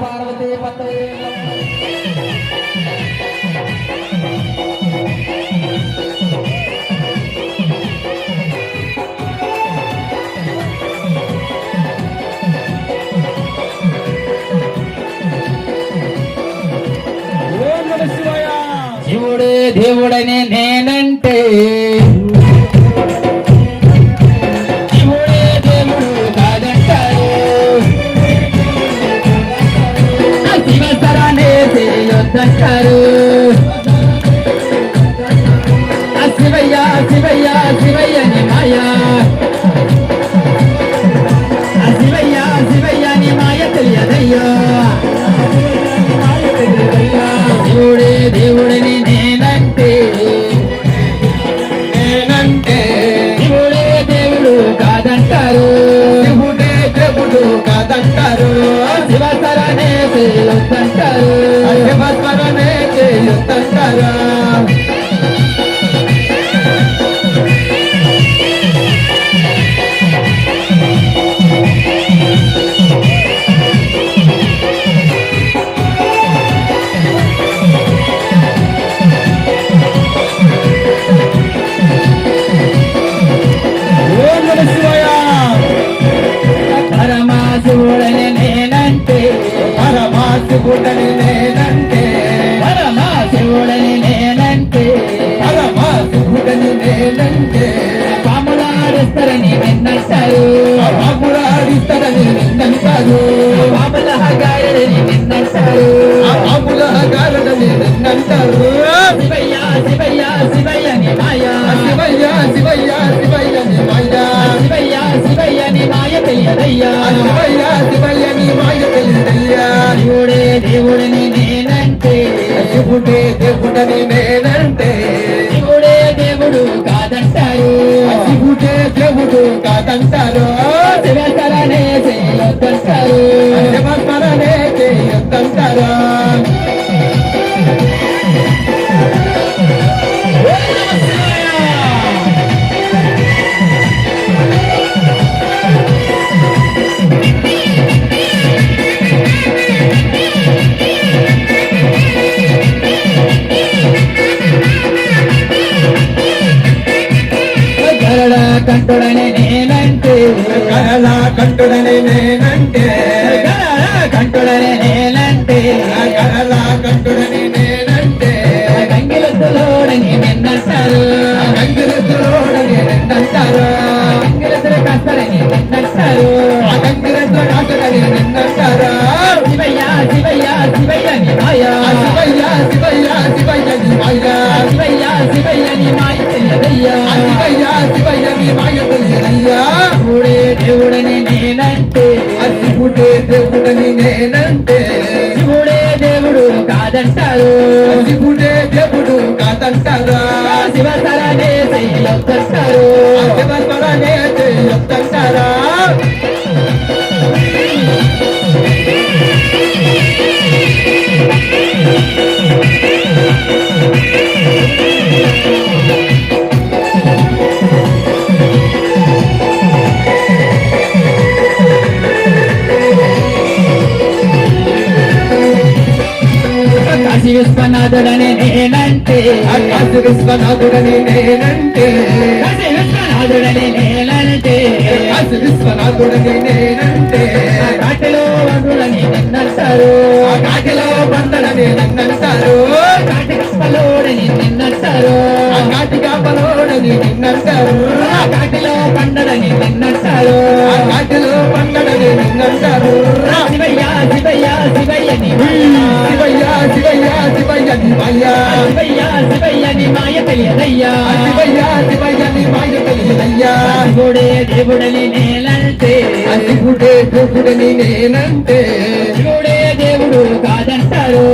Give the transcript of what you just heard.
పార్వతీ పత్రే శివుడే దేవుడని నేనంటే శివుడే దేవుడు కాదంటారు శివసరానే చేయొద్దంటారు శివయ్య శివయ్య శివయ్యని మాయా శివయ్య శివయ్యని మాయ తెలియదయ్యా శివుడే దేవుడిని నేనంటే శివుడే దేవుడు కాదంటారు శివుడే దేవుడు కాదంటారు శివసరనే చేయొద్దంటారు శివస్మరణే చేయొద్దంటారు పరమాశివుడని నేనంటే పరమాశివుడని నేనంటే పరమాశివుడని నేనంటే పరమాశివుడని నేనంటే పాములాడిస్తారని నిన్నంటారు పాములాడిస్తారని నిన్నంటారు పాములగారని నిన్నంటారు పాములగారని నిన్నంటారు శివయ్య శివయ్య శివయ్యని మాయా శివయ్య శివయ్య శివయ్యని మాయా శివయ్య శివయ్యని మాయ తెలియదయ్యా శివయ్య శివయ్యని మాయ తెలియదయ్యా శివుడే దేవుడిని నేనంటే శివుడే దేవుడని నేనంటే శివుడే దేవుడు కాదంటారు శివుడే దేవుడు కాదంటారు శివసరనే చేయొద్దంటారు శివసరనే చేయొద్దంటారు కంటుడని నేనంటే కరళా కంటుడని నేనంటే కంటుడని నేనంటే కరళా కంటుడని నేనంటే గంగిలెద్దులోడని నిన్నంటారు గంగిలెద్దులోడని నిన్నంటారు గంగిలెద్దుల కాస్తారని నిన్నంటారు గంగిలెద్దుల కాస్తారని నిన్నంటారు శివయ్య శివయ్య శివయ్యని మాయా శివయ్య శివయ్య శివయ్యని మాయా శివయ్య శివయ్యని మాయ తెలియదయ్యా శివయ్య శివయ్యని మాయ తెలియదయ్యా శివుడే దేవుడని నేనంటే శివుడే దేవుడని నేనంటే శివుడే దేవుడు కాదంటారు శివుడే దేవుడు కాదంటారు శివసరనే చేయొద్దంటారు శివసరనే చేయొద్దంటారా కాశీ విశ్వనాథుడని నేనంటే కాశీ విశ్వనాథుడని నేనంటే కాశీ విశ్వనాథుడని నేనంటే కాశీ విశ్వనాథుడని నేనంటే కాటిలో బంధుడని నిన్నంటారు కాటిలో బంధుడని నిన్నంటారు కాటి కప్పలోడని నిన్నంటారు కాటి కప్పలోడని నిన్నంటారు కాటిలో పండడని నిన్నంటారు కాటిలో పండడని నిన్నంటారు శివయ్య శివయ్య శివయ్యని శివయ్య శివయ్య శివయ్యని మాయా శివయ్య శివయ్యని మాయ తెలియదయ్యా శివయ్య శివయ్యని మాయ తెలియదయ్యా శివుడే దేవుడని నేనంటే శివుడే దేవుడని నేనంటే శివుడే దేవుడు కాదంటారు